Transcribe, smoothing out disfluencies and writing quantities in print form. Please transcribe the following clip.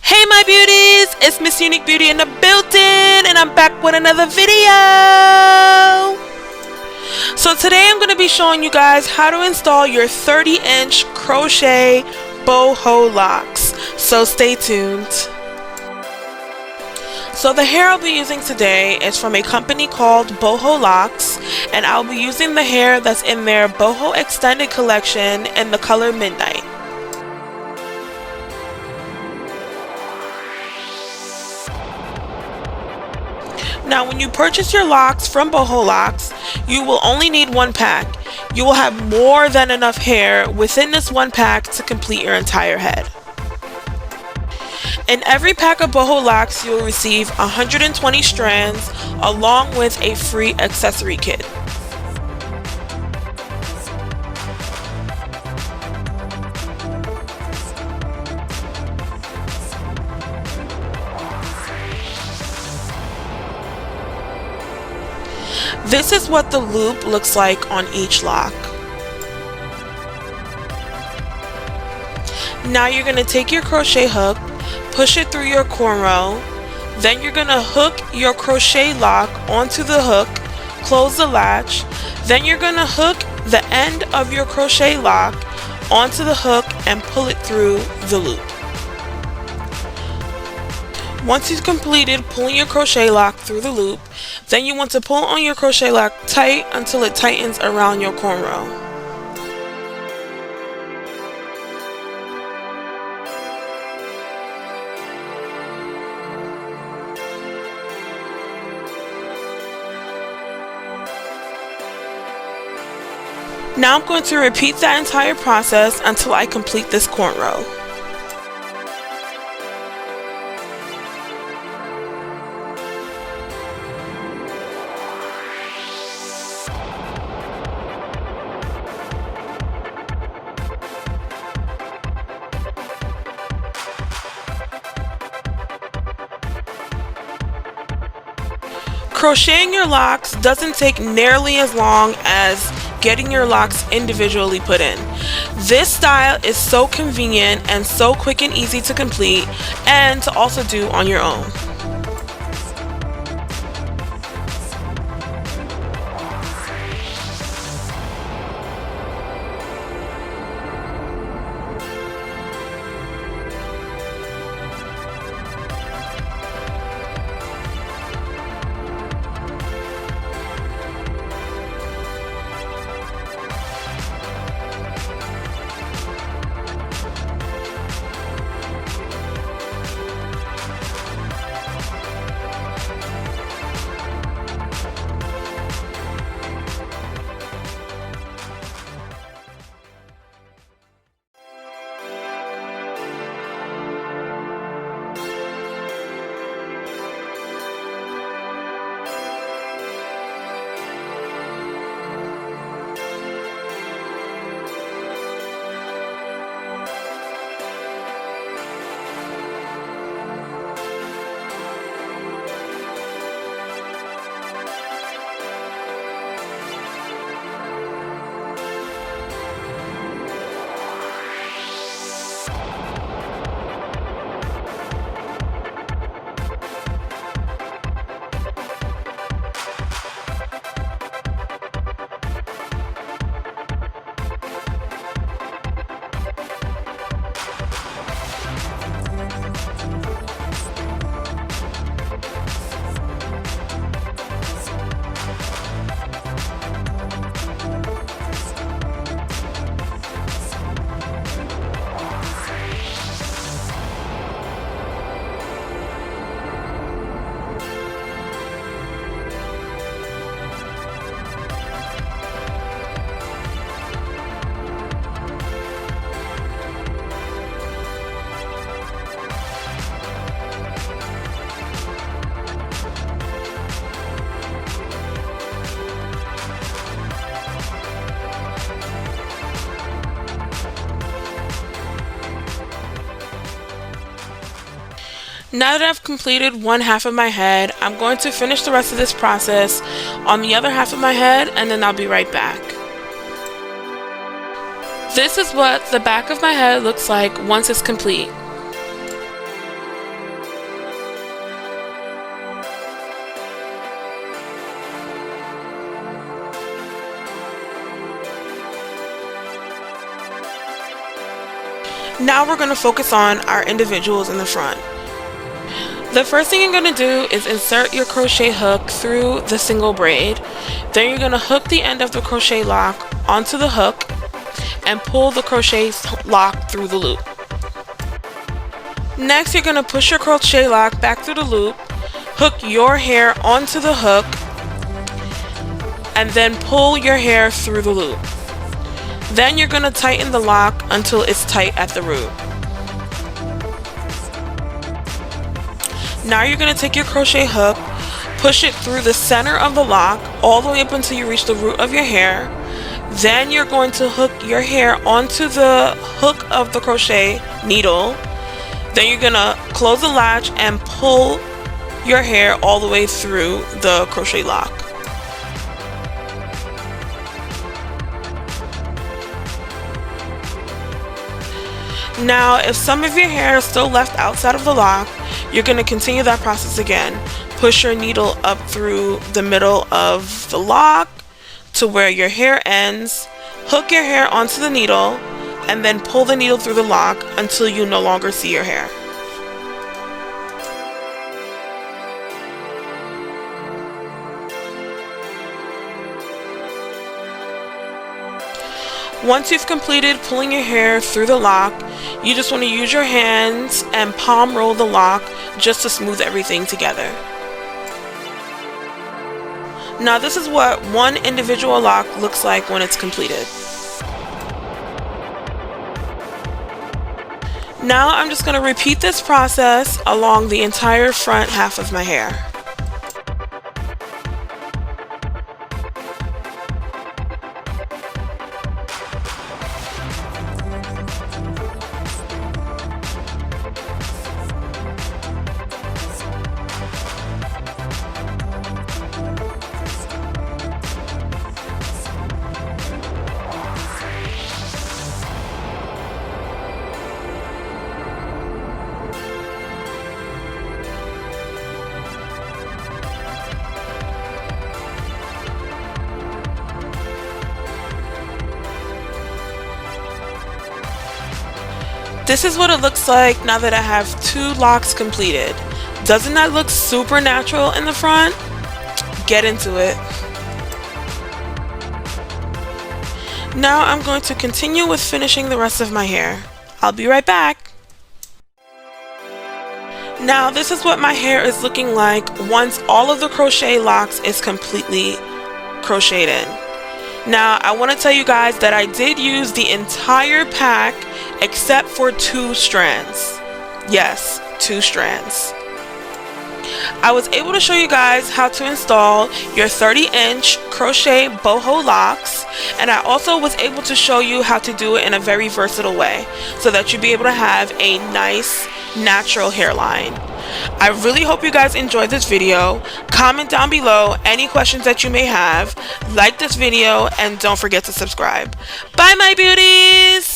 Hey my beauties, it's Miss Unique Beauty in the building and I'm back with another video. So today I'm going to be showing you guys how to install your 30-inch crochet boho locks. So stay tuned. So the hair I'll be using today is from a company called Boho Locs, and I'll be using the hair that's in their Boho Extended Collection in the color Midnight. Now when you purchase your locks from Boho Locs, you will only need one pack. You will have more than enough hair within this one pack to complete your entire head. In every pack of Boho Locks, you will receive 120 strands along with a free accessory kit. This is what the loop looks like on each lock. Now you're going to take your crochet hook, push it through your cornrow, then you're going to hook your crochet lock onto the hook, close the latch, then you're going to hook the end of your crochet lock onto the hook and pull it through the loop. Once you've completed pulling your crochet lock through the loop, then you want to pull on your crochet lock tight until it tightens around your cornrow. Now I'm going to repeat that entire process until I complete this cornrow. Crocheting your locks doesn't take nearly as long as getting your locks individually put in. This style is so convenient and so quick and easy to complete and to also do on your own. Now that I've completed one half of my head, I'm going to finish the rest of this process on the other half of my head and then I'll be right back. This is what the back of my head looks like once it's complete. Now we're going to focus on our individuals in the front. The first thing you're going to do is insert your crochet hook through the single braid. Then you're going to hook the end of the crochet lock onto the hook and pull the crochet lock through the loop. Next, you're going to push your crochet lock back through the loop, hook your hair onto the hook, and then pull your hair through the loop. Then you're going to tighten the lock until it's tight at the root. Now you're going to take your crochet hook, push it through the center of the lock all the way up until you reach the root of your hair. Then you're going to hook your hair onto the hook of the crochet needle. Then you're going to close the latch and pull your hair all the way through the crochet lock. Now, if some of your hair is still left outside of the lock, you're going to continue that process again. Push your needle up through the middle of the lock to where your hair ends, hook your hair onto the needle, and then pull the needle through the lock until you no longer see your hair. Once you've completed pulling your hair through the lock, you just want to use your hands and palm roll the lock just to smooth everything together. Now this is what one individual lock looks like when it's completed. Now I'm just going to repeat this process along the entire front half of my hair. This is what it looks like now that I have 2 locks completed. Doesn't that look super natural in the front? Get into it. Now I'm going to continue with finishing the rest of my hair. I'll be right back. Now this is what my hair is looking like once all of the crochet locks is completely crocheted in. Now I want to tell you guys that I did use the entire pack except for 2 strands. Yes, 2 strands. I was able to show you guys how to install your 30-inch crochet boho locks, and I also was able to show you how to do it in a very versatile way so that you'll be able to have a nice natural hairline. I really hope you guys enjoyed this video. Comment down below any questions that you may have, like this video, and don't forget to subscribe. Bye my beauties!